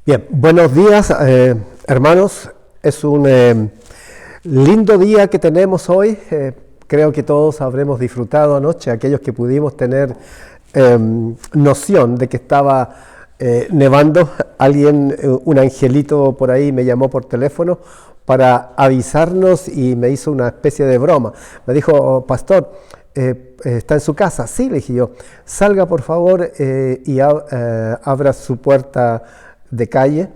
Bien, buenos días, hermanos. Es un lindo día que tenemos hoy. Creo que todos habremos disfrutado anoche, aquellos que pudimos tener noción de que estaba nevando. Un angelito por ahí me llamó por teléfono para avisarnos y me hizo una especie de broma. Me dijo, "Oh, pastor, ¿está en su casa?" Sí, le dije yo, salga por favor y abra su puerta de calle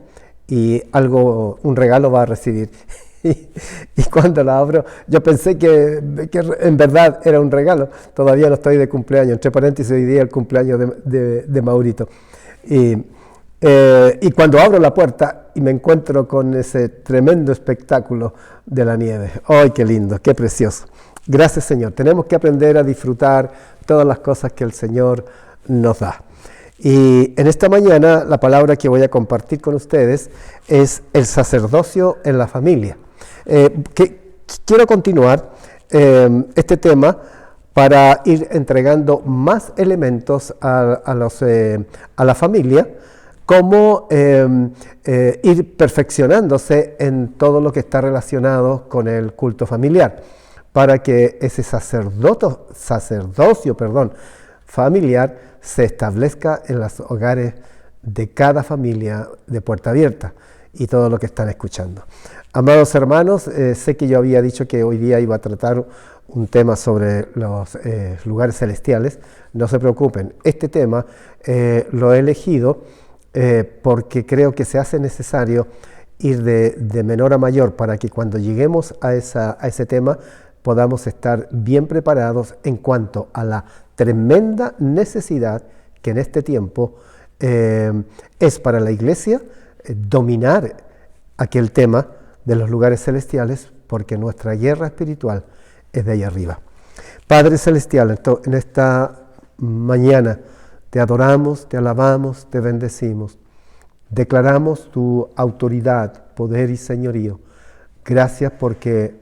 y un regalo va a recibir. Y cuando la abro, yo pensé que en verdad era un regalo. Todavía no estoy de cumpleaños, entre paréntesis, hoy día el cumpleaños de Maurito. Y cuando abro la puerta y me encuentro con ese tremendo espectáculo de la nieve. ¡Ay, qué lindo, qué precioso! Gracias, Señor. Tenemos que aprender a disfrutar todas las cosas que el Señor nos da. Y en esta mañana la palabra que voy a compartir con ustedes es el sacerdocio en la familia. Quiero continuar este tema para ir entregando más elementos a la familia, cómo ir perfeccionándose en todo lo que está relacionado con el culto familiar, para que ese sacerdocio familiar se establezca en los hogares de cada familia de Puerta Abierta y todo lo que están escuchando. Amados hermanos, sé que yo había dicho que hoy día iba a tratar un tema sobre los lugares celestiales. No se preocupen, este tema lo he elegido porque creo que se hace necesario ir de menor a mayor para que cuando lleguemos a ese tema podamos estar bien preparados en cuanto a la tremenda necesidad que en este tiempo es para la iglesia dominar aquel tema de los lugares celestiales, porque nuestra guerra espiritual es de ahí arriba. Padre Celestial, en esta mañana te adoramos, te alabamos, te bendecimos, declaramos tu autoridad, poder y señorío. Gracias porque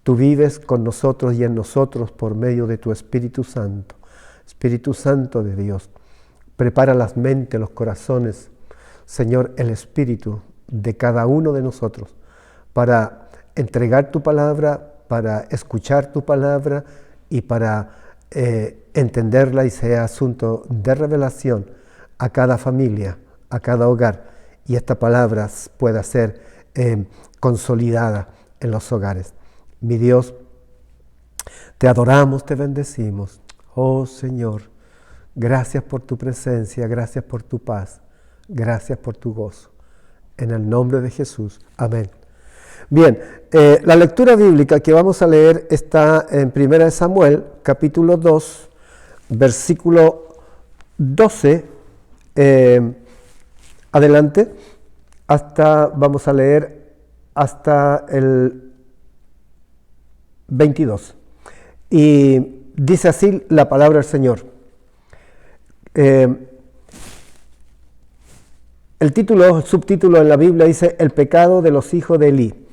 tú vives con nosotros y en nosotros por medio de tu Espíritu Santo. Espíritu Santo de Dios, prepara las mentes, los corazones, Señor, el espíritu de cada uno de nosotros para entregar tu palabra, para escuchar tu palabra y para entenderla y sea asunto de revelación a cada familia, a cada hogar, y esta palabra pueda ser consolidada en los hogares. Mi Dios, te adoramos, te bendecimos. Oh Señor, gracias por tu presencia, gracias por tu paz, gracias por tu gozo. En el nombre de Jesús. Amén. Bien, la lectura bíblica que vamos a leer está en 1 Samuel, capítulo 2, versículo 12, adelante, vamos a leer hasta el 22. Y dice así la palabra del Señor. El subtítulo en la Biblia dice: El pecado de los hijos de Elí.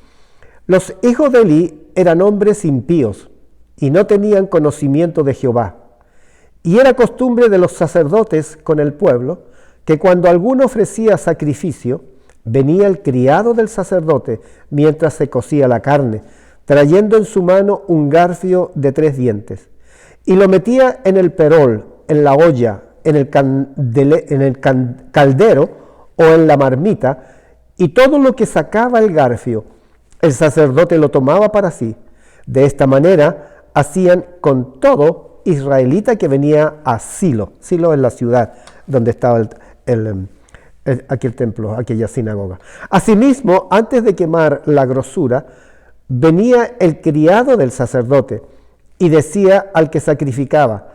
Los hijos de Elí eran hombres impíos y no tenían conocimiento de Jehová. Y era costumbre de los sacerdotes con el pueblo que cuando alguno ofrecía sacrificio, venía el criado del sacerdote mientras se cocía la carne, trayendo en su mano un garfio de 3 dientes, y lo metía en el perol, en la olla, en el caldero o en la marmita, y todo lo que sacaba el garfio, el sacerdote lo tomaba para sí. De esta manera hacían con todo israelita que venía a Silo. Silo es la ciudad donde estaba aquel templo, aquella sinagoga. Asimismo, antes de quemar la grosura, venía el criado del sacerdote y decía al que sacrificaba: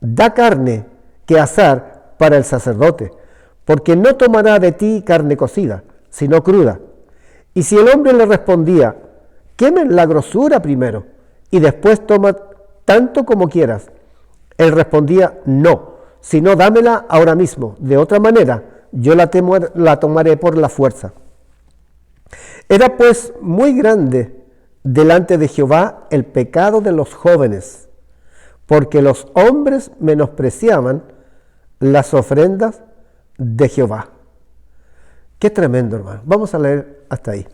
da carne que asar para el sacerdote, porque no tomará de ti carne cocida, sino cruda. Y si el hombre le respondía: quemen la grosura primero y después toma tanto como quieras, él respondía: no, sino dámela ahora mismo, de otra manera yo la tomaré por la fuerza. Era pues muy grande delante de Jehová el pecado de los jóvenes, porque los hombres menospreciaban las ofrendas de Jehová. Qué tremendo, hermano. Vamos a leer hasta ahí.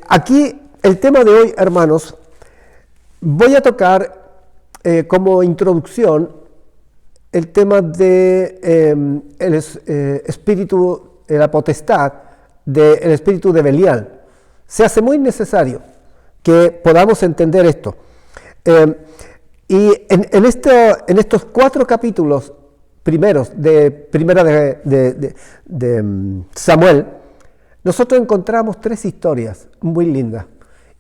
Aquí, el tema de hoy, hermanos, voy a tocar como introducción el tema de espíritu, la potestad del espíritu de Belial. Se hace muy necesario que podamos entender esto. Y en estos 4 capítulos primeros de Primera de Samuel, nosotros encontramos 3 historias muy lindas.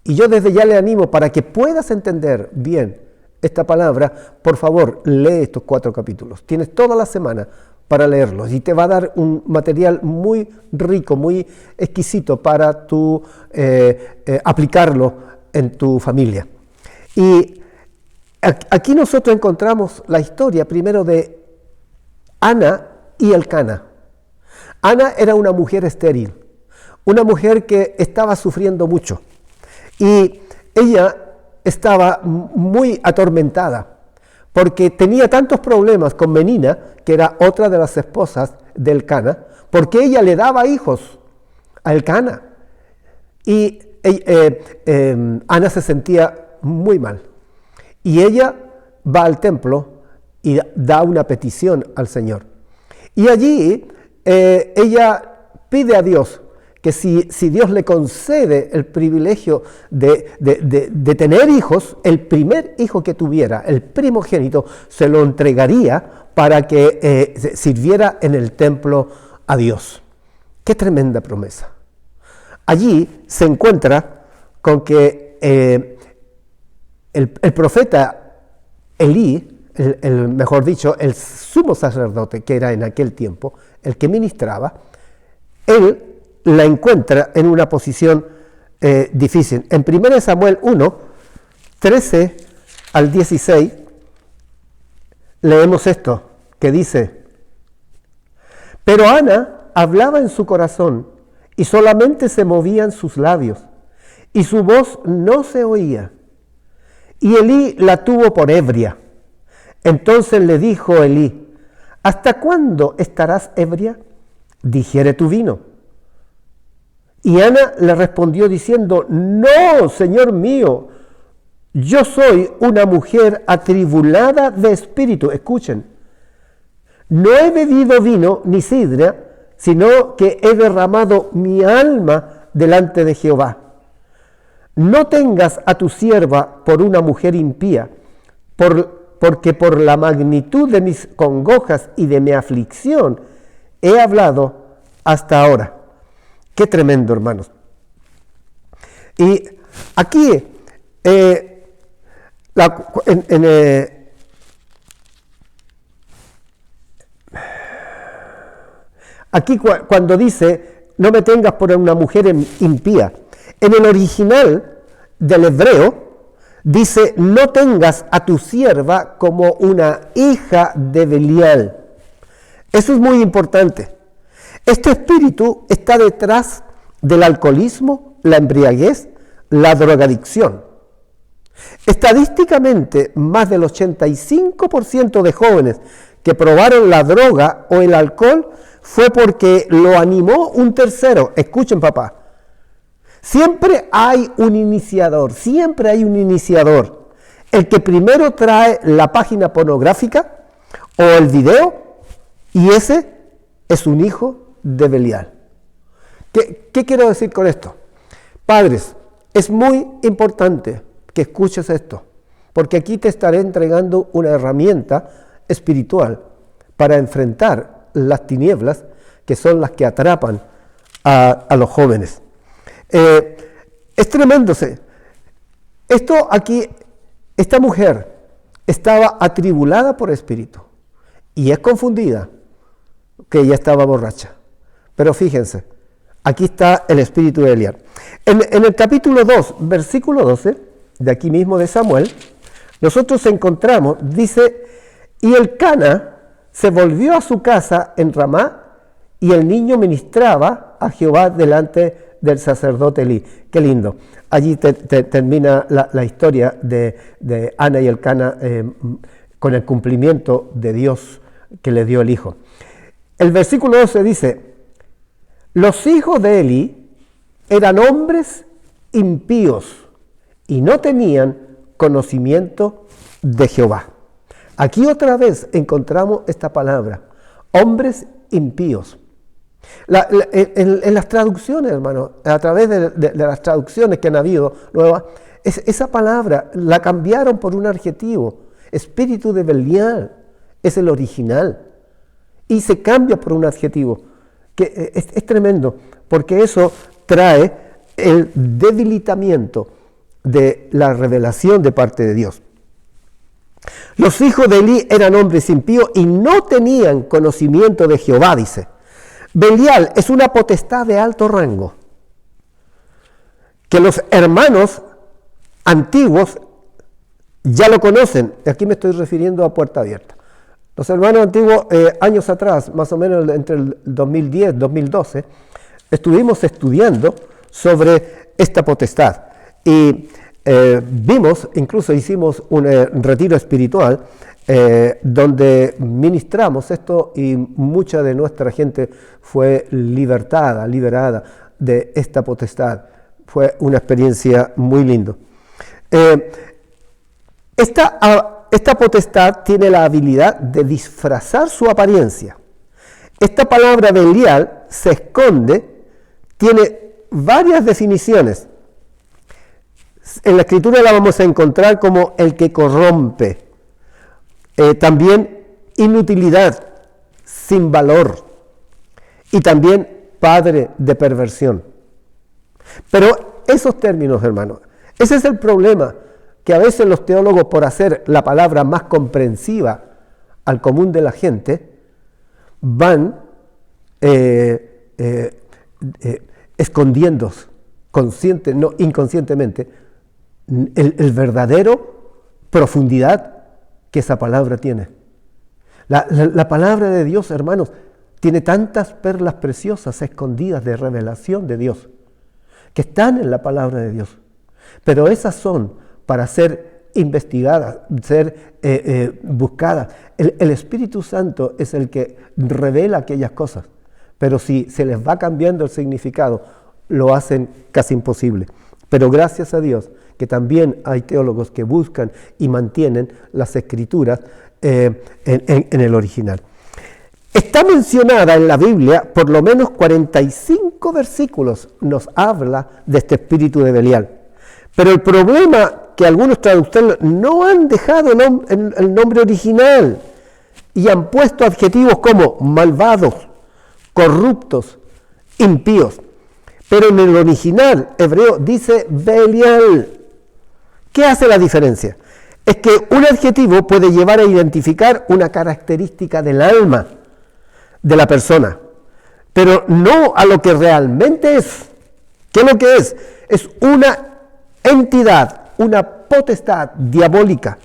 Y yo desde ya le animo, para que puedas entender bien esta palabra, por favor, lee estos 4 capítulos. Tienes toda la semana para leerlos y te va a dar un material muy rico, muy exquisito para tú aplicarlo en tu familia. Y aquí nosotros encontramos la historia primero de Ana y Elcana. Ana era una mujer estéril, una mujer que estaba sufriendo mucho, y ella estaba muy atormentada porque tenía tantos problemas con Menina, que era otra de las esposas de Elcana, porque ella le daba hijos a Elcana, y Ana se sentía muy mal, y ella va al templo y da una petición al Señor. Y allí ella pide a Dios que si Dios le concede el privilegio de tener hijos, el primer hijo que tuviera, el primogénito, se lo entregaría para que sirviera en el templo a Dios. ¡Qué tremenda promesa! Allí se encuentra con que el profeta Elí, mejor dicho, el sumo sacerdote que era en aquel tiempo, el que ministraba, él la encuentra en una posición difícil. En 1 Samuel 1, 13 al 16, leemos esto, que dice: pero Ana hablaba en su corazón, y solamente se movían sus labios, y su voz no se oía. Y Elí la tuvo por ebria. Entonces le dijo Elí: ¿hasta cuándo estarás ebria? Digiere tu vino. Y Ana le respondió diciendo: no, Señor mío, yo soy una mujer atribulada de espíritu. Escuchen, no he bebido vino ni sidra, sino que he derramado mi alma delante de Jehová. No tengas a tu sierva por una mujer impía, porque por la magnitud de mis congojas y de mi aflicción he hablado hasta ahora. Qué tremendo, hermanos. Y aquí, cuando dice, no me tengas por una mujer impía, en el original del hebreo dice, no tengas a tu sierva como una hija de Belial. Eso es muy importante. Este espíritu está detrás del alcoholismo, la embriaguez, la drogadicción. Estadísticamente, más del 85% de jóvenes que probaron la droga o el alcohol fue porque lo animó un tercero. Escuchen, papá. Siempre hay un iniciador, siempre hay un iniciador. El que primero trae la página pornográfica o el video, y ese es un hijo de Belial. ¿Qué quiero decir con esto? Padres, es muy importante que escuches esto, porque aquí te estaré entregando una herramienta espiritual para enfrentar las tinieblas que son las que atrapan a los jóvenes. Es tremendo. Esto aquí, esta mujer estaba atribulada por espíritu y es confundida que ella estaba borracha. Pero fíjense, aquí está el espíritu de Belial. En el capítulo 2, versículo 12, de aquí mismo de Samuel, nosotros encontramos, dice, y Elcana se volvió a su casa en Ramá, y el niño ministraba a Jehová delante del sacerdote Elí. Qué lindo. Allí termina la historia de Ana y Elcana con el cumplimiento de Dios que le dio el hijo. El versículo 12 dice, Los hijos de Eli eran hombres impíos y no tenían conocimiento de Jehová. Aquí otra vez encontramos esta palabra, hombres impíos. En las traducciones, hermano, a través de las traducciones que han habido nuevas, esa palabra la cambiaron por un adjetivo. Espíritu de Belial es el original y se cambia por un adjetivo, que es tremendo, porque eso trae el debilitamiento de la revelación de parte de Dios. Los hijos de Eli eran hombres impíos y no tenían conocimiento de Jehová, dice. Belial es una potestad de alto rango, que los hermanos antiguos ya lo conocen. Aquí me estoy refiriendo a Puerta Abierta. Los hermanos antiguos, años atrás, más o menos entre el 2010 y 2012, estuvimos estudiando sobre esta potestad y vimos, incluso hicimos un retiro espiritual donde ministramos esto y mucha de nuestra gente fue liberada de esta potestad. Fue una experiencia muy linda. Esta potestad tiene la habilidad de disfrazar su apariencia. Esta palabra Belial se esconde, tiene varias definiciones. En la Escritura la vamos a encontrar como el que corrompe, también inutilidad, sin valor, y también padre de perversión. Pero esos términos, hermanos, ese es el problema, que a veces los teólogos, por hacer la palabra más comprensiva al común de la gente, van escondiendo, inconscientemente, el verdadero profundidad que esa palabra tiene. La palabra de Dios, hermanos, tiene tantas perlas preciosas escondidas de revelación de Dios, que están en la palabra de Dios. Pero esas son para ser investigadas, ser buscadas. El Espíritu Santo es el que revela aquellas cosas, pero si se les va cambiando el significado, lo hacen casi imposible. Pero gracias a Dios que también hay teólogos que buscan y mantienen las Escrituras en el original. Está mencionada en la Biblia, por lo menos 45 versículos nos habla de este espíritu de Belial. Pero el problema que algunos traductores no han dejado el nombre original y han puesto adjetivos como malvados, corruptos, impíos. Pero en el original hebreo dice Belial. ¿Qué hace la diferencia? Es que un adjetivo puede llevar a identificar una característica del alma de la persona, pero no a lo que realmente es. ¿Qué es lo que es? Es una entidad, una potestad diabólica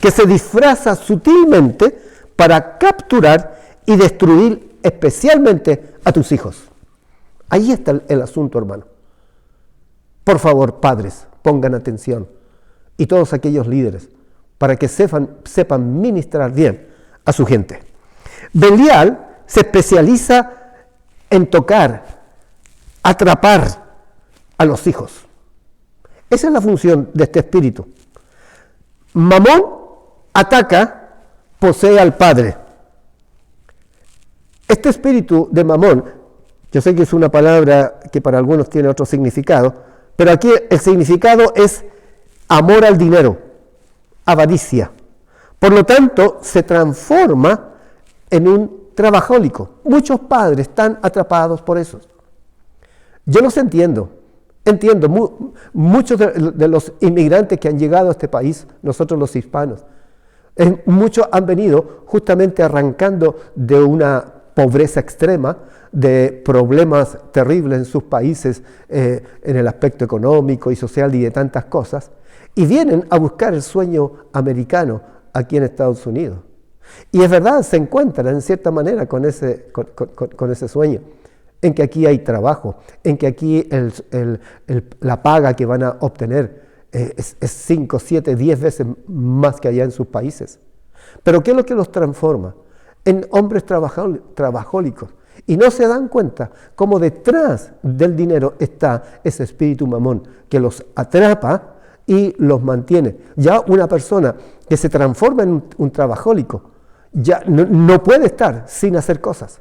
que se disfraza sutilmente para capturar y destruir especialmente a tus hijos. Ahí está el asunto, hermano. Por favor, padres, pongan atención, y todos aquellos líderes, para que sepan ministrar bien a su gente. Belial se especializa en tocar, atrapar a los hijos. Esa es la función de este espíritu. Mamón ataca, posee al padre. Este espíritu de Mamón, yo sé que es una palabra que para algunos tiene otro significado, pero aquí el significado es amor al dinero, avaricia. Por lo tanto, se transforma en un trabajólico. Muchos padres están atrapados por eso. Yo los entiendo. Muchos de los inmigrantes que han llegado a este país, nosotros los hispanos, muchos han venido justamente arrancando de una pobreza extrema, de problemas terribles en sus países, en el aspecto económico y social y de tantas cosas, y vienen a buscar el sueño americano aquí en Estados Unidos. Y es verdad, se encuentran en cierta manera con ese sueño, en que aquí hay trabajo, en que aquí la paga que van a obtener es 5, 7, 10 veces más que allá en sus países. Pero ¿qué es lo que los transforma? En hombres trabajólicos, Y no se dan cuenta cómo detrás del dinero está ese espíritu mamón que los atrapa y los mantiene. Ya una persona que se transforma en un trabajólico ya no puede estar sin hacer cosas.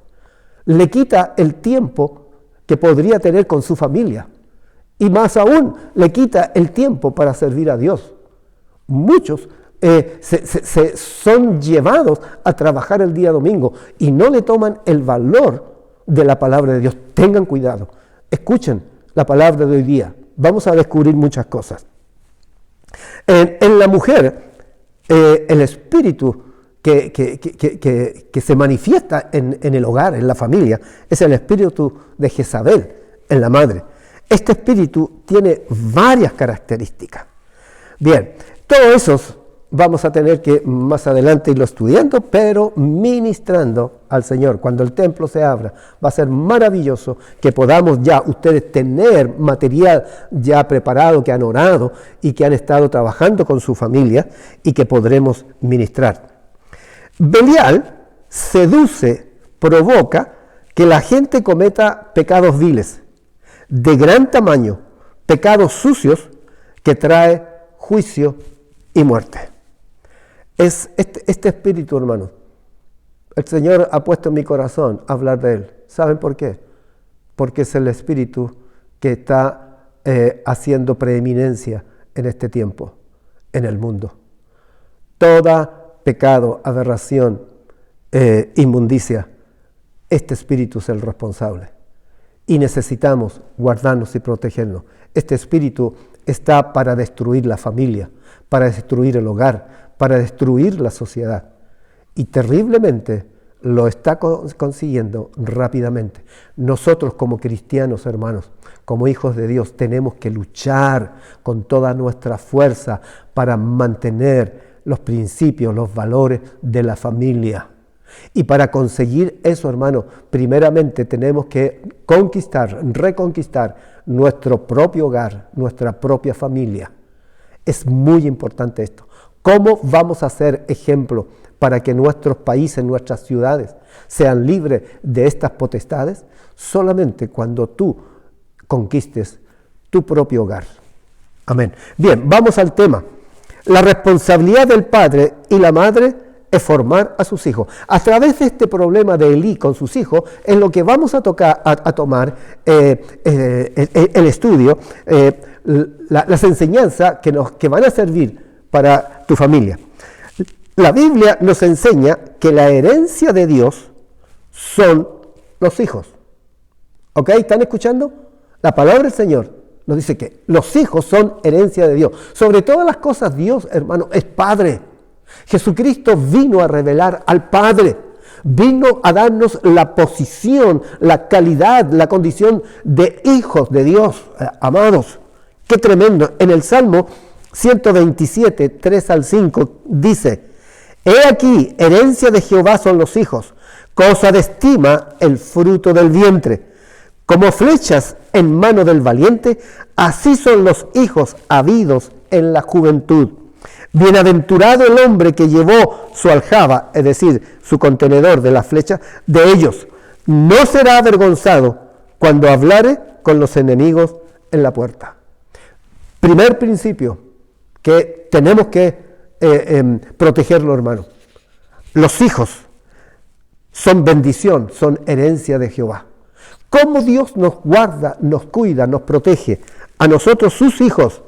Le quita el tiempo que podría tener con su familia. Y más aún, le quita el tiempo para servir a Dios. Muchos son llevados a trabajar el día domingo y no le toman el valor de la palabra de Dios. Tengan cuidado, escuchen la palabra de hoy día. Vamos a descubrir muchas cosas. En la mujer, el espíritu que se manifiesta en el hogar, en la familia, es el espíritu de Jezabel, en la madre. Este espíritu tiene varias características. Bien, todos esos vamos a tener que más adelante irlo estudiando, pero ministrando al Señor. Cuando el templo se abra, va a ser maravilloso que podamos ya ustedes tener material ya preparado, que han orado y que han estado trabajando con su familia y que podremos ministrar. Belial seduce, provoca que la gente cometa pecados viles, de gran tamaño, pecados sucios que trae juicio y muerte. Es este espíritu, hermano. El Señor ha puesto en mi corazón hablar de él. ¿Saben por qué? Porque es el espíritu que está haciendo preeminencia en este tiempo, en el mundo. Toda pecado, aberración, inmundicia, este espíritu es el responsable. Y necesitamos guardarnos y protegernos. Este espíritu está para destruir la familia, para destruir el hogar, para destruir la sociedad. Y terriblemente lo está consiguiendo rápidamente. Nosotros como cristianos, hermanos, como hijos de Dios, tenemos que luchar con toda nuestra fuerza para mantener los principios, los valores de la familia. Y para conseguir eso, hermano, primeramente tenemos que reconquistar nuestro propio hogar, nuestra propia familia. Es muy importante esto. ¿Cómo vamos a ser ejemplo para que nuestros países, nuestras ciudades sean libres de estas potestades? Solamente cuando tú conquistes tu propio hogar. Amén. Bien, vamos al tema. La responsabilidad del padre y la madre es formar a sus hijos. A través de este problema de Elí con sus hijos, es lo que vamos a tomar el estudio, las enseñanzas que van a servir para tu familia. La Biblia nos enseña que la herencia de Dios son los hijos. ¿Ok? ¿Están escuchando? La palabra del Señor nos dice que los hijos son herencia de Dios. Sobre todas las cosas, Dios, hermano, es Padre. Jesucristo vino a revelar al Padre, vino a darnos la posición, la calidad, la condición de hijos de Dios, amados. ¡Qué tremendo! En el Salmo 127, 3 al 5, dice: He aquí, herencia de Jehová son los hijos, cosa de estima el fruto del vientre. Como flechas en mano del valiente, así son los hijos habidos en la juventud. Bienaventurado el hombre que llevó su aljaba, es decir, su contenedor de las flechas, de ellos. No será avergonzado cuando hablare con los enemigos en la puerta. Primer principio que tenemos que protegerlo, hermano. Los hijos son bendición, son herencia de Jehová. ¿Cómo Dios nos guarda, nos cuida, nos protege a nosotros, sus hijos,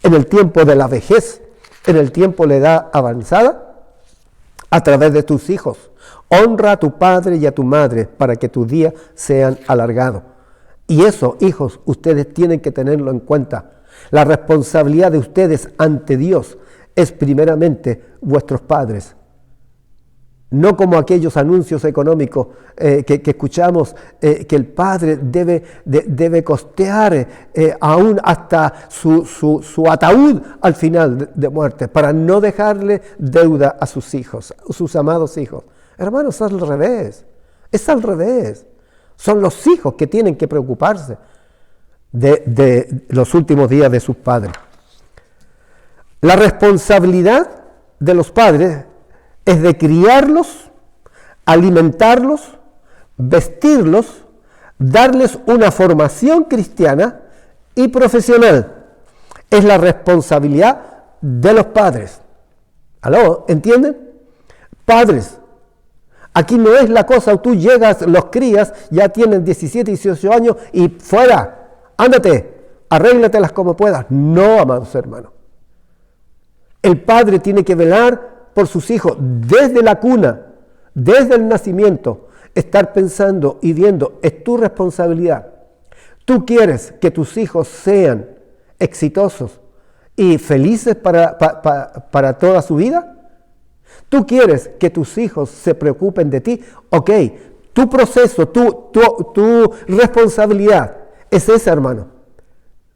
en el tiempo de la vejez, en el tiempo de la edad avanzada? A través de tus hijos. Honra a tu padre y a tu madre para que tus días sean alargados. Y eso, hijos, ustedes tienen que tenerlo en cuenta. La responsabilidad de ustedes ante Dios es primeramente vuestros padres. No como aquellos anuncios económicos que escuchamos, que el padre debe costear aún hasta su ataúd al final de muerte, para no dejarle deuda a sus hijos, sus amados hijos. Hermanos, es al revés. Es al revés. Son los hijos que tienen que preocuparse de los últimos días de sus padres. La responsabilidad de los padres es de criarlos, alimentarlos, vestirlos, darles una formación cristiana y profesional. Es la responsabilidad de los padres. ¿Aló? ¿Entienden? Padres. Aquí no es la cosa, tú llegas, los crías, ya tienen 17, 18 años y fuera, ándate, arréglatelas como puedas. No, amados hermanos. El padre tiene que velar por sus hijos desde la cuna, desde el nacimiento, estar pensando y viendo, es tu responsabilidad. Tú quieres que tus hijos sean exitosos y felices para toda su vida. ¿Tú quieres que tus hijos se preocupen de ti? Ok, tu proceso, tu responsabilidad es esa, hermano.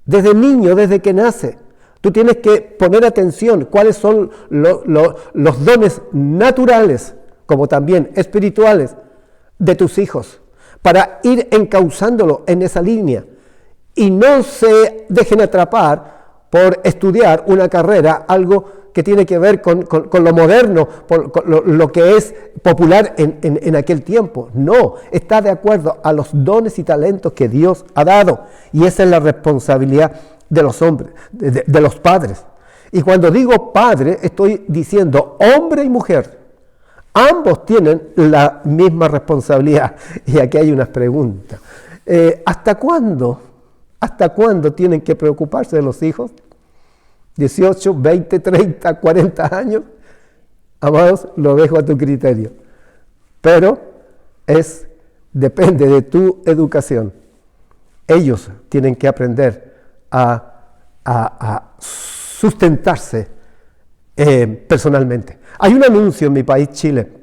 Desde niño, desde que nace, tú tienes que poner atención cuáles son los dones naturales, como también espirituales, de tus hijos, para ir encauzándolo en esa línea. Y no se dejen atrapar por estudiar una carrera, algo que tiene que ver con lo moderno, con lo que es popular en aquel tiempo. No, está de acuerdo a los dones y talentos que Dios ha dado. Y esa es la responsabilidad de los hombres, de los padres. Y cuando digo padre, estoy diciendo hombre y mujer. Ambos tienen la misma responsabilidad. Y aquí hay unas preguntas. ¿Hasta cuándo tienen que preocuparse de los hijos? 18, 20, 30, 40 años, amados, lo dejo a tu criterio. Pero depende de tu educación. Ellos tienen que aprender a sustentarse personalmente. Hay un anuncio en mi país, Chile,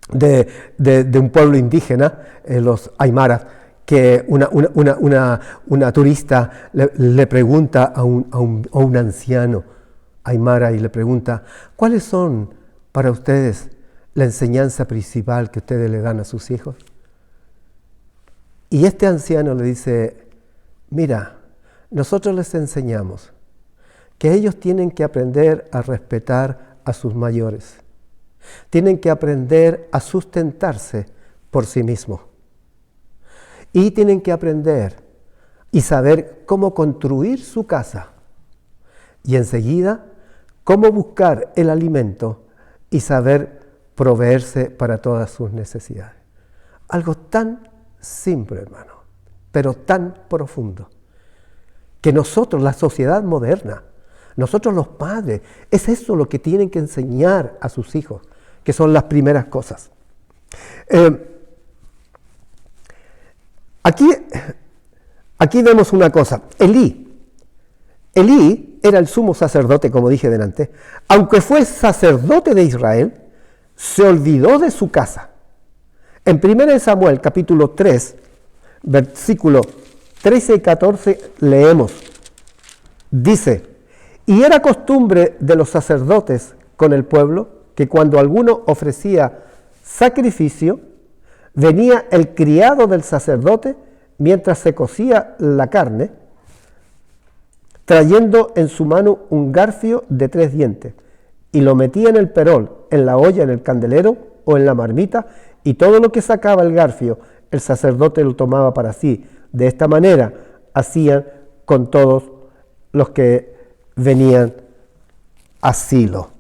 de un pueblo indígena, los aymaras, que una turista le pregunta a un anciano aymara y le pregunta, ¿cuáles son para ustedes la enseñanza principal que ustedes le dan a sus hijos? Y este anciano le dice, mira, nosotros les enseñamos que ellos tienen que aprender a respetar a sus mayores, tienen que aprender a sustentarse por sí mismos. Y tienen que aprender y saber cómo construir su casa. Y enseguida, cómo buscar el alimento y saber proveerse para todas sus necesidades. Algo tan simple, hermano, pero tan profundo. Que nosotros, la sociedad moderna, nosotros los padres, es eso lo que tienen que enseñar a sus hijos, que son las primeras cosas. Aquí vemos una cosa. Elí era el sumo sacerdote, como dije delante. Aunque fue sacerdote de Israel, se olvidó de su casa. En 1 Samuel, capítulo 3, versículos 13 y 14, leemos. Dice, y era costumbre de los sacerdotes con el pueblo, que cuando alguno ofrecía sacrificio, venía el criado del sacerdote mientras se cocía la carne, trayendo en su mano un garfio de 3 dientes, y lo metía en el perol, en la olla, en el candelero o en la marmita, y todo lo que sacaba el garfio, el sacerdote lo tomaba para sí. De esta manera hacían con todos los que venían a Silo.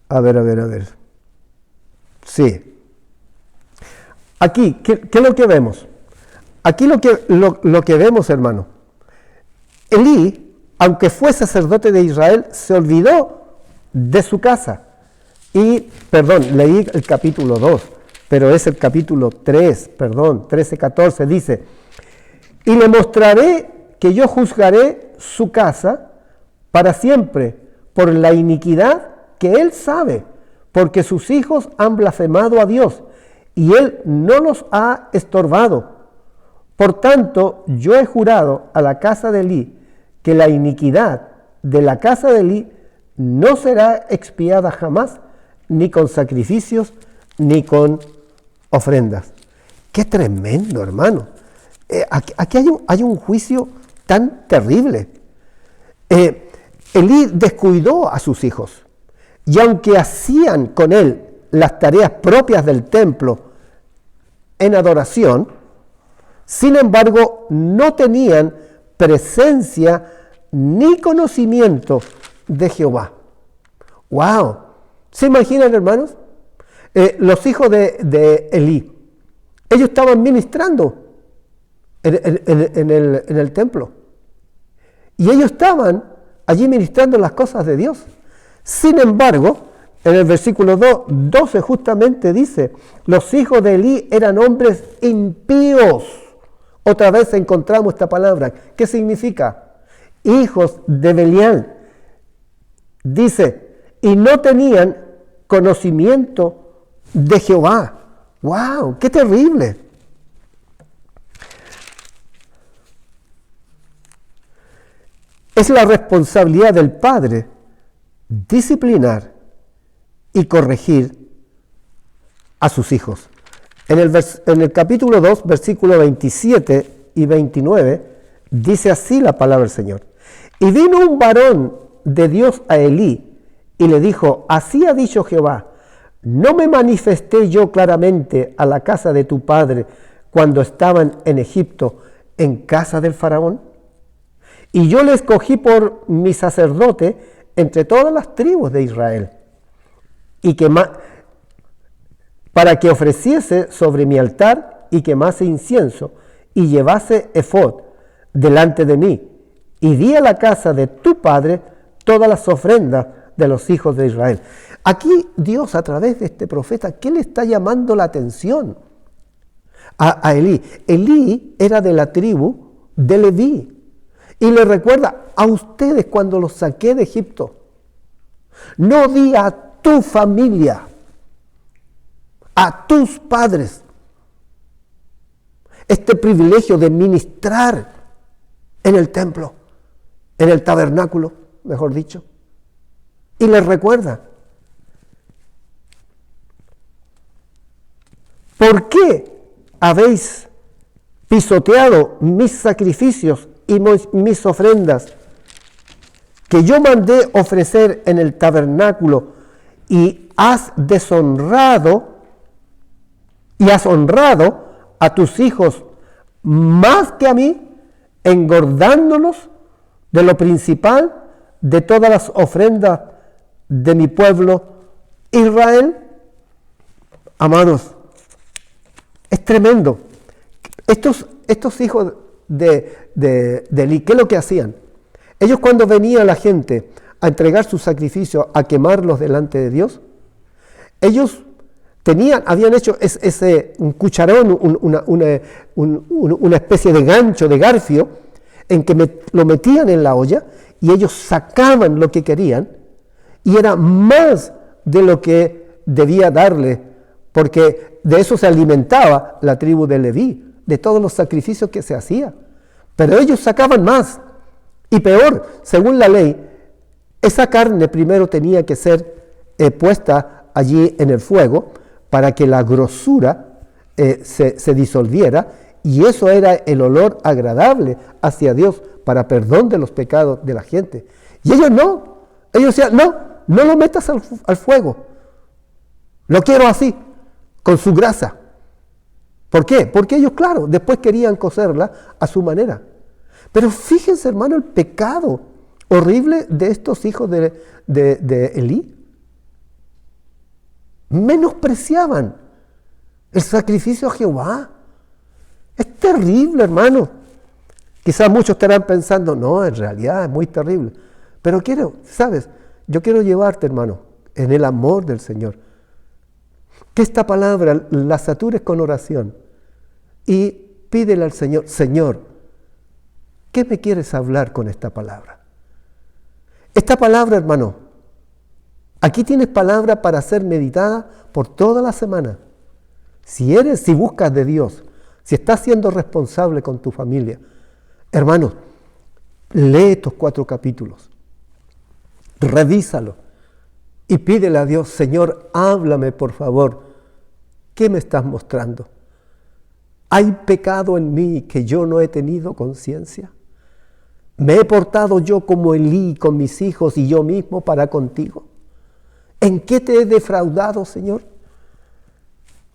A ver. Sí. Aquí, ¿qué es lo que vemos? Aquí lo que vemos, hermano. Elí, aunque fue sacerdote de Israel, se olvidó de su casa. Y, leí el capítulo 2, pero es el capítulo 3, 13, 14, dice, y le mostraré que yo juzgaré su casa para siempre por la iniquidad que él sabe, porque sus hijos han blasfemado a Dios y él no los ha estorbado. Por tanto, yo he jurado a la casa de Elí que la iniquidad de la casa de Elí no será expiada jamás, ni con sacrificios, ni con ofrendas. ¡Qué tremendo, hermano! Aquí hay un juicio tan terrible. Elí descuidó a sus hijos, y aunque hacían con él las tareas propias del templo en adoración, sin embargo, no tenían presencia ni conocimiento de Jehová. ¡Wow! ¿Se imaginan, hermanos? Los hijos de Elí, ellos estaban ministrando en el templo. Y ellos estaban allí ministrando las cosas de Dios. Sin embargo, en el versículo 12 justamente dice, los hijos de Elí eran hombres impíos. Otra vez encontramos esta palabra. ¿Qué significa? Hijos de Belial. Dice, y no tenían conocimiento de Jehová. ¡Wow! ¡Qué terrible! Es la responsabilidad del padre disciplinar y corregir a sus hijos. En el capítulo 2, versículos 27 y 29, dice así la palabra del Señor. Y vino un varón de Dios a Elí y le dijo, así ha dicho Jehová, ¿no me manifesté yo claramente a la casa de tu padre cuando estaban en Egipto, en casa del faraón? Y yo le escogí por mi sacerdote entre todas las tribus de Israel, y para que ofreciese sobre mi altar y quemase incienso, y llevase efod delante de mí, y di a la casa de tu padre todas las ofrendas de los hijos de Israel. Aquí Dios, a través de este profeta, ¿qué le está llamando la atención a Elí? Elí era de la tribu de Leví. Y le recuerda, a ustedes cuando los saqué de Egipto, no di a tu familia, a tus padres, este privilegio de ministrar en el templo, en el tabernáculo, mejor dicho. Y les recuerda, ¿por qué habéis pisoteado mis sacrificios y mis ofrendas que yo mandé ofrecer en el tabernáculo, y has deshonrado y has honrado a tus hijos más que a mí, engordándolos de lo principal de todas las ofrendas de mi pueblo Israel? Amados, es tremendo. Estos hijos de Elí, ¿qué es lo que hacían? Ellos, cuando venía la gente a entregar sus sacrificios, a quemarlos delante de Dios, ellos habían hecho un cucharón, una especie de gancho, de garfio, en que lo metían en la olla, y ellos sacaban lo que querían, y era más de lo que debía darle, porque de eso se alimentaba la tribu de Leví, de todos los sacrificios que se hacían. Pero ellos sacaban más. Y peor, según la ley, esa carne primero tenía que ser puesta allí en el fuego para que la grosura se disolviera, y eso era el olor agradable hacia Dios para perdón de los pecados de la gente. Y ellos decían, no lo metas al fuego, lo quiero así, con su grasa. ¿Por qué? Porque ellos, claro, después querían cocerla a su manera. Pero fíjense, hermano, el pecado horrible de estos hijos de Elí. Menospreciaban el sacrificio a Jehová. Es terrible, hermano. Quizás muchos estarán pensando, no, en realidad es muy terrible. Pero yo quiero llevarte, hermano, en el amor del Señor. Que esta palabra la satures con oración y pídele al Señor, Señor, ¿qué me quieres hablar con esta palabra? Esta palabra, hermano, aquí tienes palabra para ser meditada por toda la semana. Si buscas de Dios, si estás siendo responsable con tu familia, hermano, lee estos 4 capítulos, revísalo y pídele a Dios, Señor, háblame por favor, ¿qué me estás mostrando? ¿Hay pecado en mí que yo no he tenido conciencia? ¿Me he portado yo como Elí con mis hijos y yo mismo para contigo? ¿En qué te he defraudado, Señor?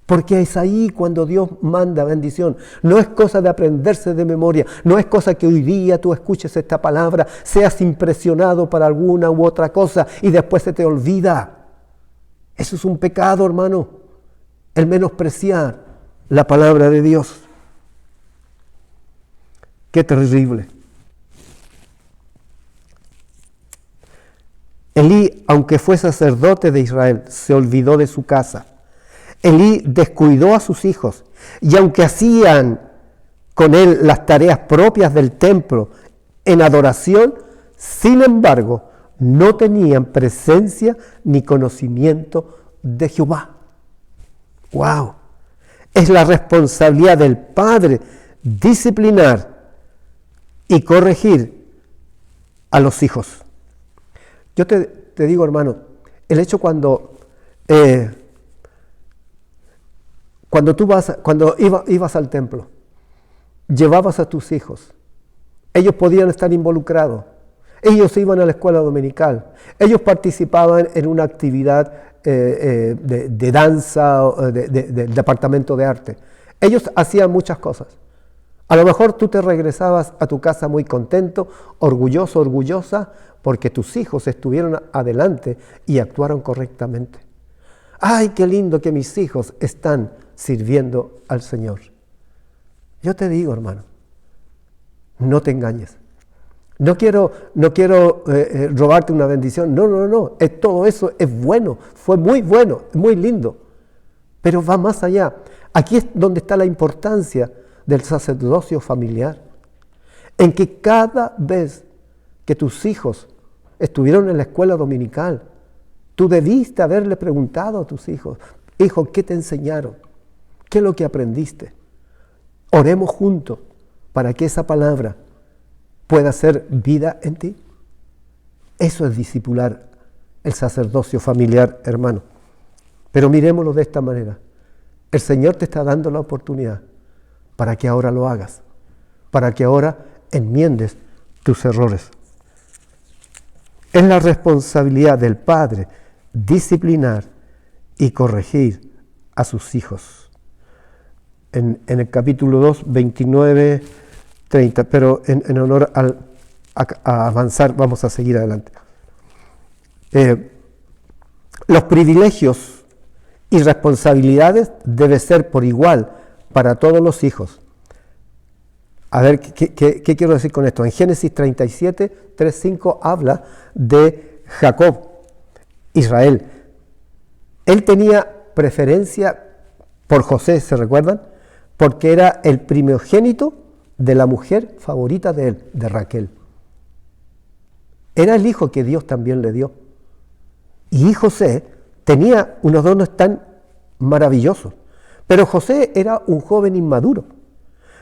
Porque es ahí cuando Dios manda bendición. No es cosa de aprenderse de memoria. No es cosa que hoy día tú escuches esta palabra, seas impresionado para alguna u otra cosa y después se te olvida. Eso es un pecado, hermano. El menospreciar la palabra de Dios. Qué terrible. Elí, aunque fue sacerdote de Israel, se olvidó de su casa. Elí descuidó a sus hijos, y aunque hacían con él las tareas propias del templo en adoración, sin embargo, no tenían presencia ni conocimiento de Jehová. ¡Wow! Es la responsabilidad del padre disciplinar y corregir a los hijos. Yo te digo, hermano, el hecho cuando ibas al templo, llevabas a tus hijos, ellos podían estar involucrados, ellos iban a la escuela dominical, ellos participaban en una actividad de danza, del departamento de arte, ellos hacían muchas cosas. A lo mejor tú te regresabas a tu casa muy contento, orgulloso, orgullosa, porque tus hijos estuvieron adelante y actuaron correctamente. ¡Ay, qué lindo que mis hijos están sirviendo al Señor! Yo te digo, hermano, no te engañes. No quiero robarte una bendición. No. Todo eso es bueno, fue muy bueno, muy lindo. Pero va más allá. Aquí es donde está la importancia del sacerdocio familiar. En que cada vez que tus hijos estuvieron en la escuela dominical, tú debiste haberle preguntado a tus hijos: hijo, ¿qué te enseñaron? ¿Qué es lo que aprendiste? Oremos juntos para que esa palabra pueda ser vida en ti. Eso es discipular el sacerdocio familiar, hermano. Pero miremoslo de esta manera. El Señor te está dando la oportunidad para que ahora lo hagas, para que ahora enmiendes tus errores. Es la responsabilidad del padre disciplinar y corregir a sus hijos. En el capítulo 2, 29, 30, pero en honor a avanzar, vamos a seguir adelante. Los privilegios y responsabilidades deben ser por igual para todos los hijos. A ver, ¿qué quiero decir con esto? En Génesis 37, 3, 5 habla de Jacob, Israel. Él tenía preferencia por José, ¿se recuerdan? Porque era el primogénito de la mujer favorita de él, de Raquel. Era el hijo que Dios también le dio. Y José tenía unos dones tan maravillosos. Pero José era un joven inmaduro,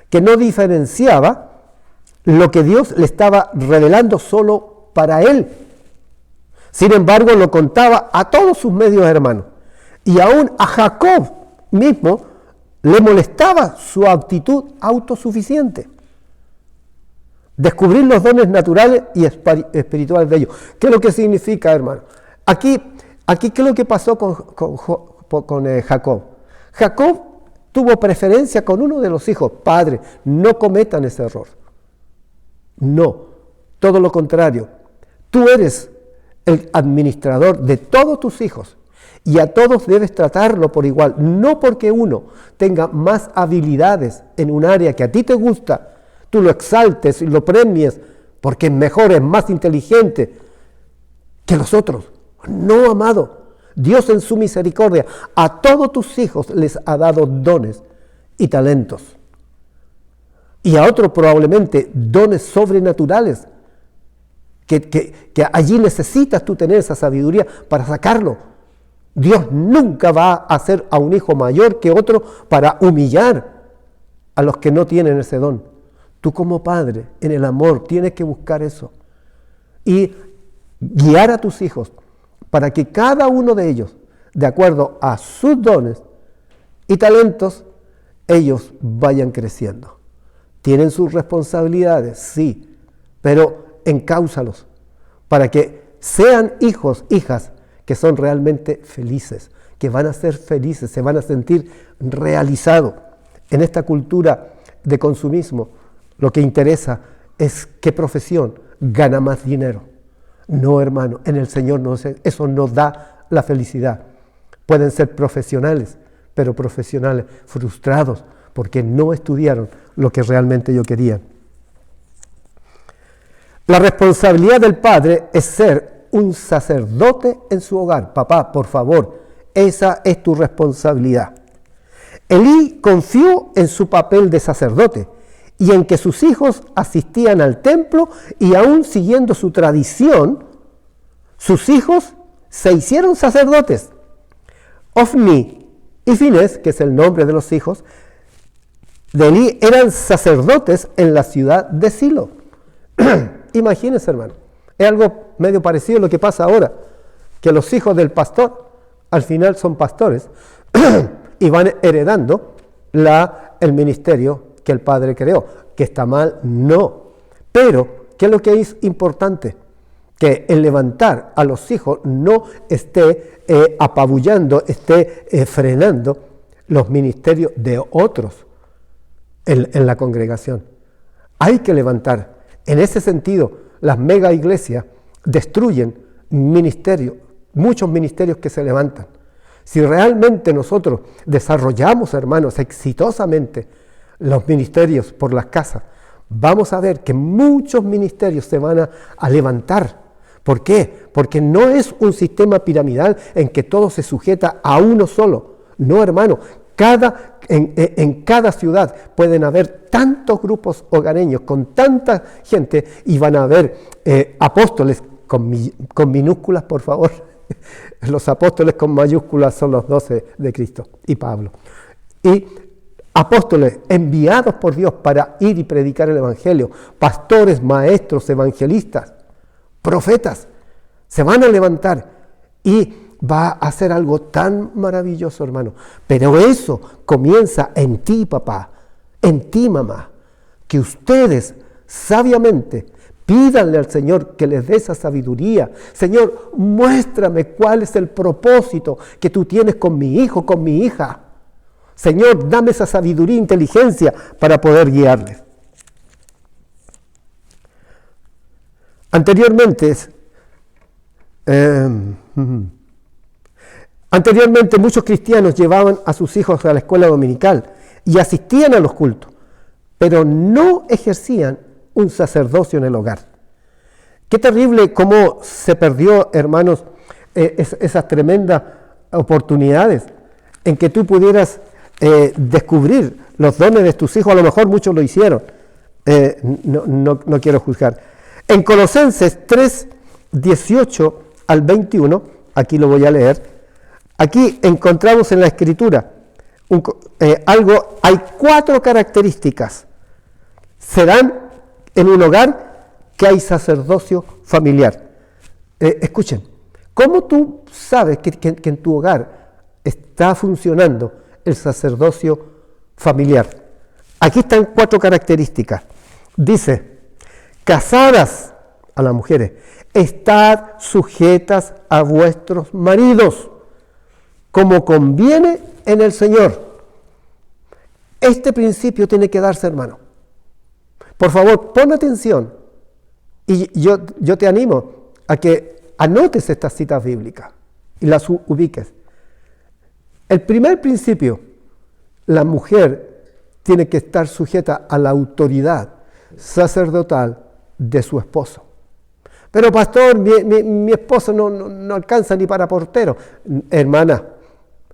que no diferenciaba lo que Dios le estaba revelando solo para él. Sin embargo, lo contaba a todos sus medios hermanos. Y aún a Jacob mismo le molestaba su actitud autosuficiente. Descubrir los dones naturales y espirituales de ellos. ¿Qué es lo que significa, hermano? Aquí ¿qué es lo que pasó con Jacob? Jacob tuvo preferencia con uno de los hijos. Padre, no cometan ese error. No, todo lo contrario. Tú eres el administrador de todos tus hijos y a todos debes tratarlo por igual. No porque uno tenga más habilidades en un área que a ti te gusta, tú lo exaltes y lo premies porque es mejor, es más inteligente que los otros. No, amado. Dios en su misericordia a todos tus hijos les ha dado dones y talentos. Y a otros probablemente dones sobrenaturales que allí necesitas tú tener esa sabiduría para sacarlo. Dios nunca va a hacer a un hijo mayor que otro para humillar a los que no tienen ese don. Tú como padre, en el amor, tienes que buscar eso y guiar a tus hijos para que cada uno de ellos, de acuerdo a sus dones y talentos, ellos vayan creciendo. Tienen sus responsabilidades, sí, pero encáusalos para que sean hijos, hijas, que son realmente felices, que van a ser felices, se van a sentir realizados. En esta cultura de consumismo, lo que interesa es qué profesión gana más dinero. No, hermano, en el Señor eso no da la felicidad. Pueden ser profesionales, pero profesionales frustrados porque no estudiaron lo que realmente ellos querían. La responsabilidad del padre es ser un sacerdote en su hogar. Papá, por favor, esa es tu responsabilidad. Elí confió en su papel de sacerdote y en que sus hijos asistían al templo y aún siguiendo su tradición, sus hijos se hicieron sacerdotes. Ofni y Finés, que es el nombre de los hijos de Elí, eran sacerdotes en la ciudad de Silo. Imagínense, hermano, es algo medio parecido a lo que pasa ahora, que los hijos del pastor al final son pastores y van heredando el ministerio que el padre creó. ¿Que está mal? No. Pero, ¿qué es lo que es importante? Que el levantar a los hijos no esté apabullando, esté frenando los ministerios de otros en la congregación. Hay que levantar. En ese sentido, las mega iglesias destruyen ministerios, muchos ministerios que se levantan. Si realmente nosotros desarrollamos, hermanos, exitosamente los ministerios por las casas, vamos a ver que muchos ministerios se van a levantar. ¿Por qué? Porque no es un sistema piramidal en que todo se sujeta a uno solo. No, hermano. En cada ciudad pueden haber tantos grupos hogareños con tanta gente y van a haber apóstoles con minúsculas, por favor. Los apóstoles con mayúsculas son los 12 de Cristo y Pablo. Y apóstoles enviados por Dios para ir y predicar el evangelio, pastores, maestros, evangelistas, profetas, se van a levantar y va a hacer algo tan maravilloso, hermano. Pero eso comienza en ti, papá, en ti, mamá, que ustedes sabiamente pídanle al Señor que les dé esa sabiduría. Señor, muéstrame cuál es el propósito que tú tienes con mi hijo, con mi hija. Señor, dame esa sabiduría e inteligencia para poder guiarles. Anteriormente muchos cristianos llevaban a sus hijos a la escuela dominical y asistían a los cultos, pero no ejercían un sacerdocio en el hogar. Qué terrible cómo se perdió, hermanos, esas tremendas oportunidades en que tú pudieras descubrir los dones de tus hijos. A lo mejor muchos lo hicieron, no quiero juzgar. En Colosenses 3, 18 al 21, aquí lo voy a leer. Aquí encontramos en la Escritura hay 4 características. Se dan en un hogar que hay sacerdocio familiar. Escuchen, ¿cómo tú sabes que en tu hogar está funcionando el sacerdocio familiar? Aquí están 4 características. Dice, casadas a las mujeres, estad sujetas a vuestros maridos, como conviene en el Señor. Este principio tiene que darse, hermano. Por favor, pon atención. Y yo te animo a que anotes estas citas bíblicas y las ubiques. El primer principio, la mujer tiene que estar sujeta a la autoridad sacerdotal de su esposo. Pero pastor, mi esposo no alcanza ni para portero. Hermana,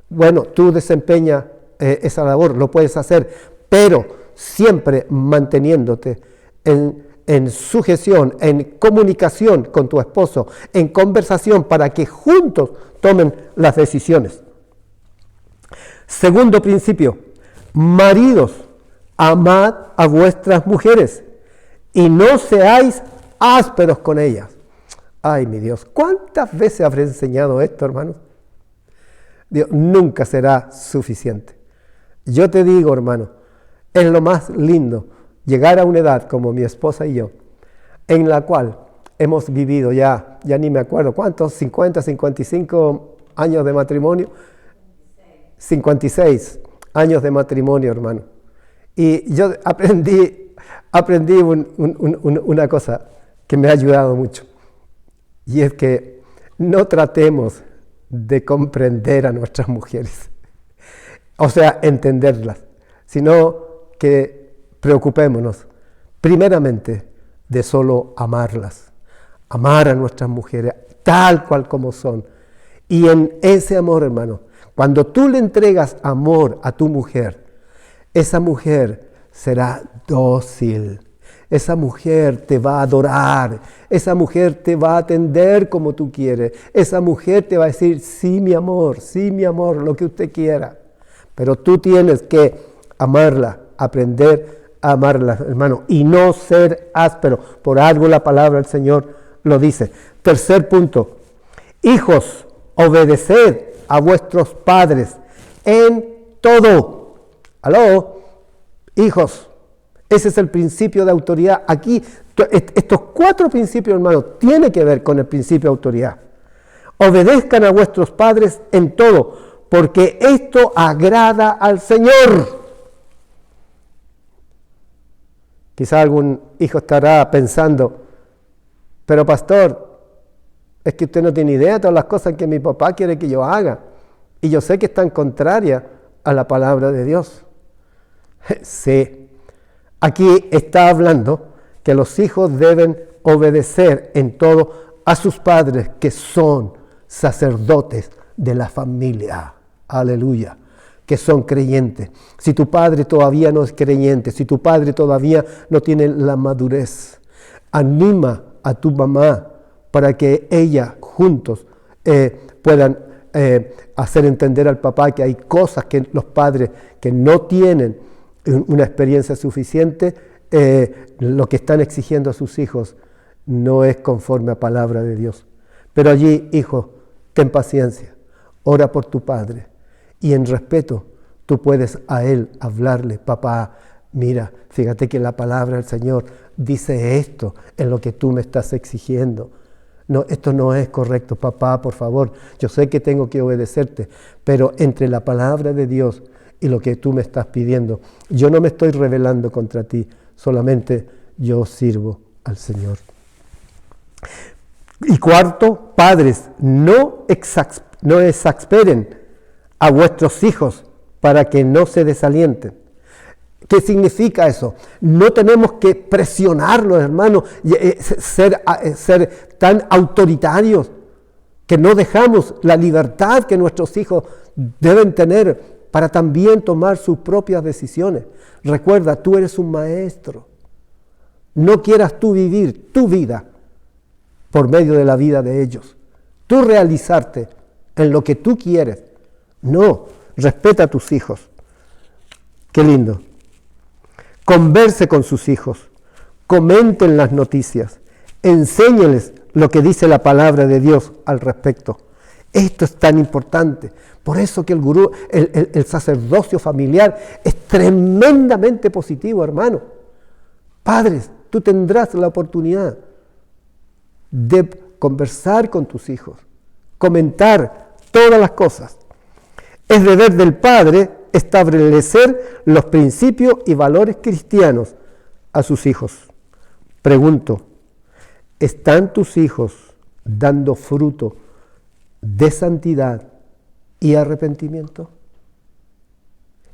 bueno, tú desempeñas esa labor, lo puedes hacer, pero siempre manteniéndote en sujeción, en comunicación con tu esposo, en conversación para que juntos tomen las decisiones. Segundo principio, maridos, amad a vuestras mujeres y no seáis ásperos con ellas. Ay, mi Dios, ¿cuántas veces habré enseñado esto, hermanos? Dios, nunca será suficiente. Yo te digo, hermano, es lo más lindo llegar a una edad como mi esposa y yo, en la cual hemos vivido ya ni me acuerdo cuántos, 50, 55 años de matrimonio, 56 años de matrimonio, hermano. Y yo aprendí una cosa que me ha ayudado mucho. Y es que no tratemos de comprender a nuestras mujeres, o sea, entenderlas, sino que preocupémonos primeramente de solo amarlas, amar a nuestras mujeres tal cual como son. Y en ese amor, hermano, cuando tú le entregas amor a tu mujer, esa mujer será dócil. Esa mujer te va a adorar, esa mujer te va a atender como tú quieres, esa mujer te va a decir, sí mi amor, lo que usted quiera. Pero tú tienes que amarla, aprender a amarla, hermano, y no ser áspero. Por algo la palabra del Señor lo dice. Tercer punto, hijos, obedeced a vuestros padres en todo. ¿Aló? Hijos. Ese es el principio de autoridad. Aquí, estos 4 principios, hermano, tienen que ver con el principio de autoridad. Obedezcan a vuestros padres en todo, porque esto agrada al Señor. Quizá algún hijo estará pensando, pero pastor, es que usted no tiene idea de todas las cosas que mi papá quiere que yo haga. Y yo sé que están contrarias a la palabra de Dios. Sí. Aquí está hablando que los hijos deben obedecer en todo a sus padres, que son sacerdotes de la familia. Aleluya. Que son creyentes. Si tu padre todavía no es creyente, si tu padre todavía no tiene la madurez, anima a tu mamá para que ella juntos puedan hacer entender al papá que hay cosas que los padres que no tienen una experiencia suficiente, lo que están exigiendo a sus hijos no es conforme a palabra de Dios. Pero allí, hijo, ten paciencia, ora por tu padre y en respeto tú puedes a él hablarle, papá, mira, fíjate que la palabra del Señor dice esto en lo que tú me estás exigiendo. No, esto no es correcto, papá, por favor, yo sé que tengo que obedecerte, pero entre la palabra de Dios y lo que tú me estás pidiendo, yo no me estoy rebelando contra ti, solamente yo sirvo al Señor. Y cuarto, padres, no exasperen a vuestros hijos para que no se desalienten. ¿Qué significa eso? No tenemos que presionarlos, hermanos, ser tan autoritarios que no dejamos la libertad que nuestros hijos deben tener para también tomar sus propias decisiones. Recuerda, tú eres un maestro. No quieras tú vivir tu vida por medio de la vida de ellos. Tú realizarte en lo que tú quieres. No, respeta a tus hijos. Qué lindo. Converse con sus hijos. Comenten las noticias. Enséñeles lo que dice la palabra de Dios al respecto. Esto es tan importante. Por eso que el sacerdocio familiar es tremendamente positivo, hermano. Padres, tú tendrás la oportunidad de conversar con tus hijos, comentar todas las cosas. Es deber del padre establecer los principios y valores cristianos a sus hijos. Pregunto, ¿están tus hijos dando fruto de santidad y arrepentimiento?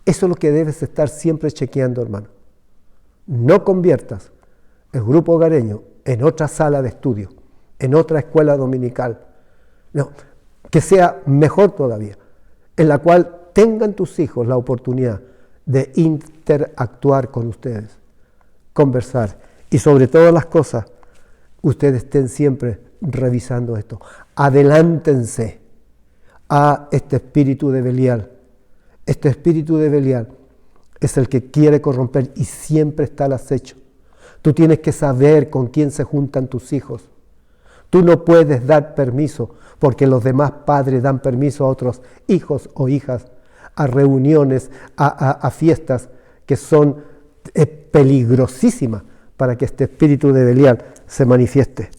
Eso es lo que debes estar siempre chequeando, hermano. No conviertas el grupo hogareño en otra sala de estudio, en otra escuela dominical. No, que sea mejor todavía, en la cual tengan tus hijos la oportunidad de interactuar con ustedes, conversar y sobre todas las cosas, ustedes estén siempre revisando esto. Adelántense a este espíritu de Belial. Este espíritu de Belial es el que quiere corromper y siempre está al acecho. Tú tienes que saber con quién se juntan tus hijos. Tú no puedes dar permiso, porque los demás padres dan permiso a otros hijos o hijas, a reuniones, a fiestas que son peligrosísimas para que este espíritu de Belial se manifieste.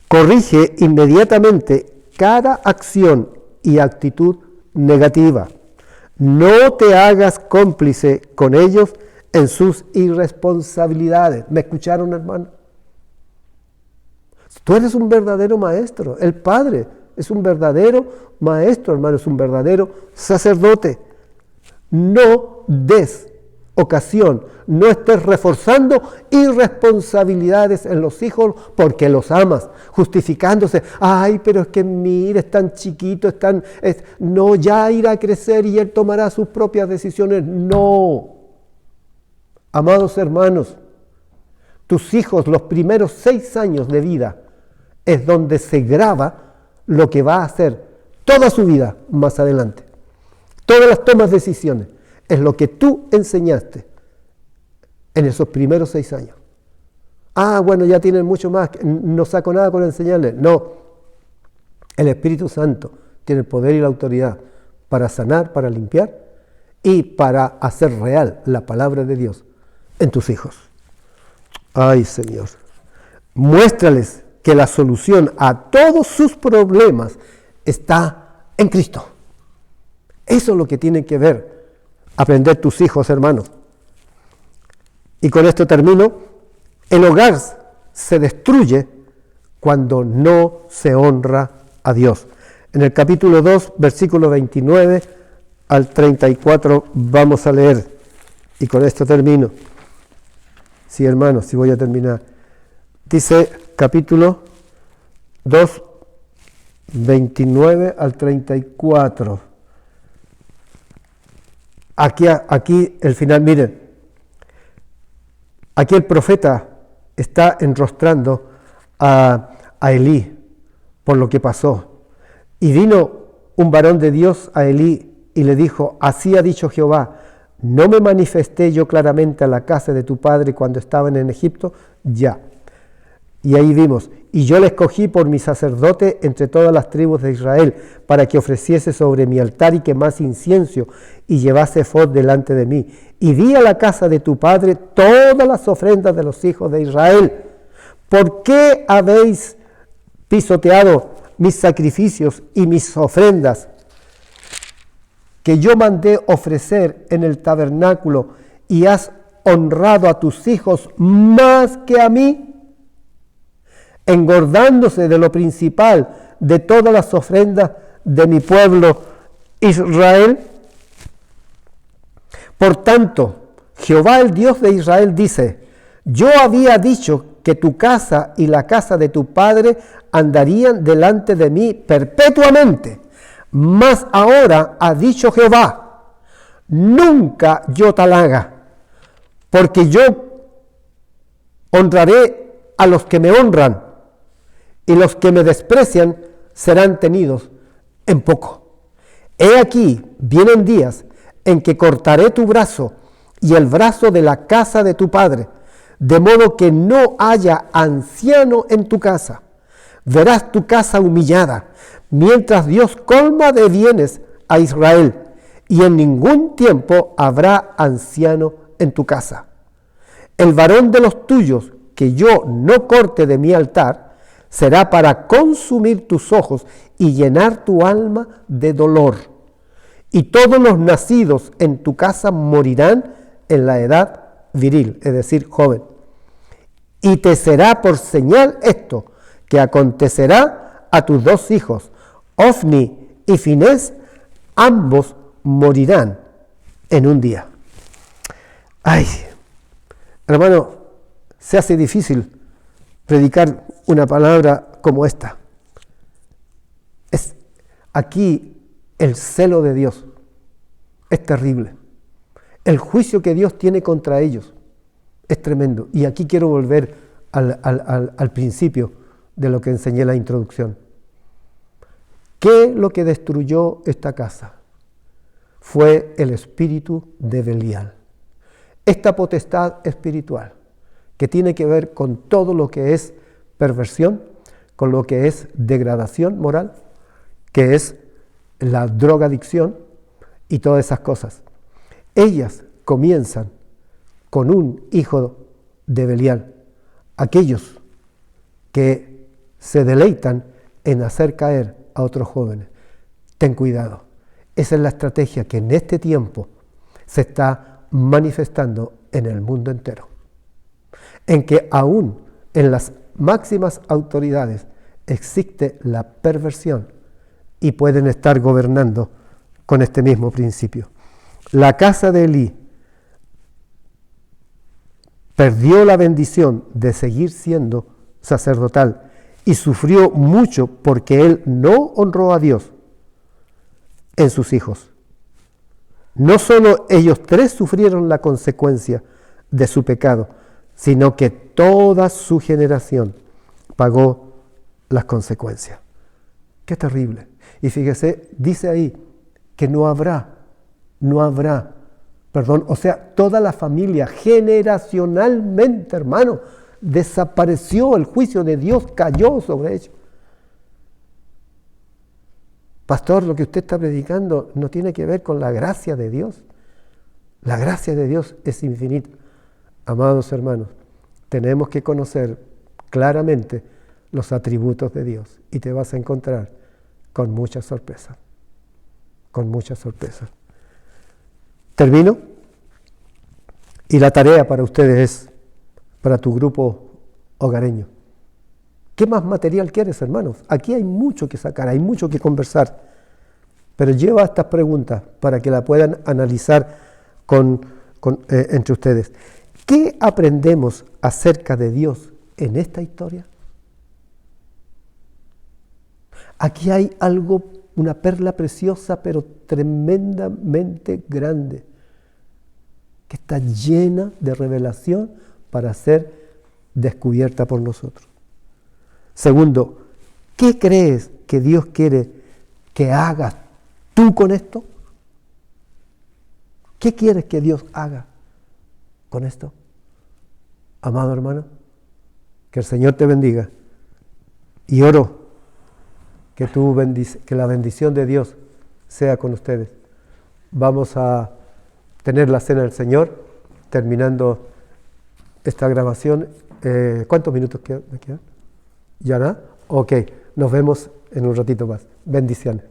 Corrige inmediatamente cada acción y actitud negativa. No te hagas cómplice con ellos en sus irresponsabilidades. ¿Me escucharon, hermano? Tú eres un verdadero maestro. El Padre es un verdadero maestro, hermano, es un verdadero sacerdote. No des ocasión, no estés reforzando irresponsabilidades en los hijos porque los amas, justificándose. Ay, pero es que mire, es tan chiquito, no, ya irá a crecer y él tomará sus propias decisiones. No. Amados hermanos, tus hijos, los primeros 6 años de vida, es donde se graba lo que va a hacer toda su vida más adelante. Todas las tomas de decisiones es lo que tú enseñaste en esos primeros 6 años. Ah, bueno, ya tienen mucho más, no saco nada con enseñarles. No, el Espíritu Santo tiene el poder y la autoridad para sanar, para limpiar y para hacer real la palabra de Dios en tus hijos. Ay, Señor, muéstrales que la solución a todos sus problemas está en Cristo. Eso es lo que tienen que ver, aprender tus hijos, hermanos. Y con esto termino. El hogar se destruye cuando no se honra a Dios. En el capítulo 2, versículo 29 al 34 vamos a leer. Y con esto termino. Sí, hermanos, sí voy a terminar. Dice capítulo 2, 29 al 34. Aquí el final, miren. Aquí el profeta está enrostrando a Elí por lo que pasó. Y vino un varón de Dios a Elí y le dijo: así ha dicho Jehová, ¿no me manifesté yo claramente a la casa de tu padre cuando estaban en Egipto? Ya. Y ahí vimos: y yo le escogí por mi sacerdote entre todas las tribus de Israel, para que ofreciese sobre mi altar y quemase incienso y llevase ephod delante de mí. Y di a la casa de tu padre todas las ofrendas de los hijos de Israel. ¿Por qué habéis pisoteado mis sacrificios y mis ofrendas que yo mandé ofrecer en el tabernáculo, y has honrado a tus hijos más que a mí, engordándose de lo principal de todas las ofrendas de mi pueblo Israel? Por tanto, Jehová el Dios de Israel dice: yo había dicho que tu casa y la casa de tu padre andarían delante de mí perpetuamente, mas ahora ha dicho Jehová: nunca yo tal haga, porque yo honraré a los que me honran, y los que me desprecian serán tenidos en poco. He aquí, vienen días en que cortaré tu brazo y el brazo de la casa de tu padre, de modo que no haya anciano en tu casa. Verás tu casa humillada, mientras Dios colma de bienes a Israel, y en ningún tiempo habrá anciano en tu casa. El varón de los tuyos que yo no corte de mi altar será para consumir tus ojos y llenar tu alma de dolor. Y todos los nacidos en tu casa morirán en la edad viril, es decir, joven. Y te será por señal esto, que acontecerá a tus 2 hijos, Ofni y Finés, ambos morirán en un día. Ay, hermano, se hace difícil predicar una palabra como esta. Es aquí el celo de Dios es terrible. El juicio que Dios tiene contra ellos es tremendo. Y aquí quiero volver al principio de lo que enseñé en la introducción. ¿Qué es lo que destruyó esta casa? Fue el espíritu de Belial. Esta potestad espiritual que tiene que ver con todo lo que es perversión, con lo que es degradación moral, que es la drogadicción y todas esas cosas. Ellas comienzan con un hijo de Belial, aquellos que se deleitan en hacer caer a otros jóvenes. Ten cuidado. Esa es la estrategia que en este tiempo se está manifestando en el mundo entero. En que aún en las máximas autoridades existe la perversión y pueden estar gobernando con este mismo principio. La casa de Elí perdió la bendición de seguir siendo sacerdotal y sufrió mucho porque él no honró a Dios en sus hijos. No solo ellos tres sufrieron la consecuencia de su pecado, sino que toda su generación pagó las consecuencias. ¡Qué terrible! Y fíjese, dice ahí que no habrá, o sea, toda la familia generacionalmente, hermano, desapareció, el juicio de Dios cayó sobre ellos. Pastor, lo que usted está predicando no tiene que ver con la gracia de Dios. La gracia de Dios es infinita. Amados hermanos, tenemos que conocer claramente los atributos de Dios y te vas a encontrar con muchas sorpresas. Con muchas sorpresas. Termino. Y la tarea para ustedes es, para tu grupo hogareño, ¿qué más material quieres, hermanos? Aquí hay mucho que sacar, hay mucho que conversar. Pero lleva estas preguntas para que la puedan analizar entre ustedes. ¿Qué aprendemos acerca de Dios en esta historia? Aquí hay algo, una perla preciosa, pero tremendamente grande, que está llena de revelación para ser descubierta por nosotros. Segundo, ¿qué crees que Dios quiere que hagas tú con esto? ¿Qué quieres que Dios haga con esto? Amado hermano, que el Señor te bendiga y oro que la bendición de Dios sea con ustedes. Vamos a tener la cena del Señor terminando esta grabación. ¿Cuántos minutos me quedan? ¿Ya nada? Ok, nos vemos en un ratito más. Bendiciones.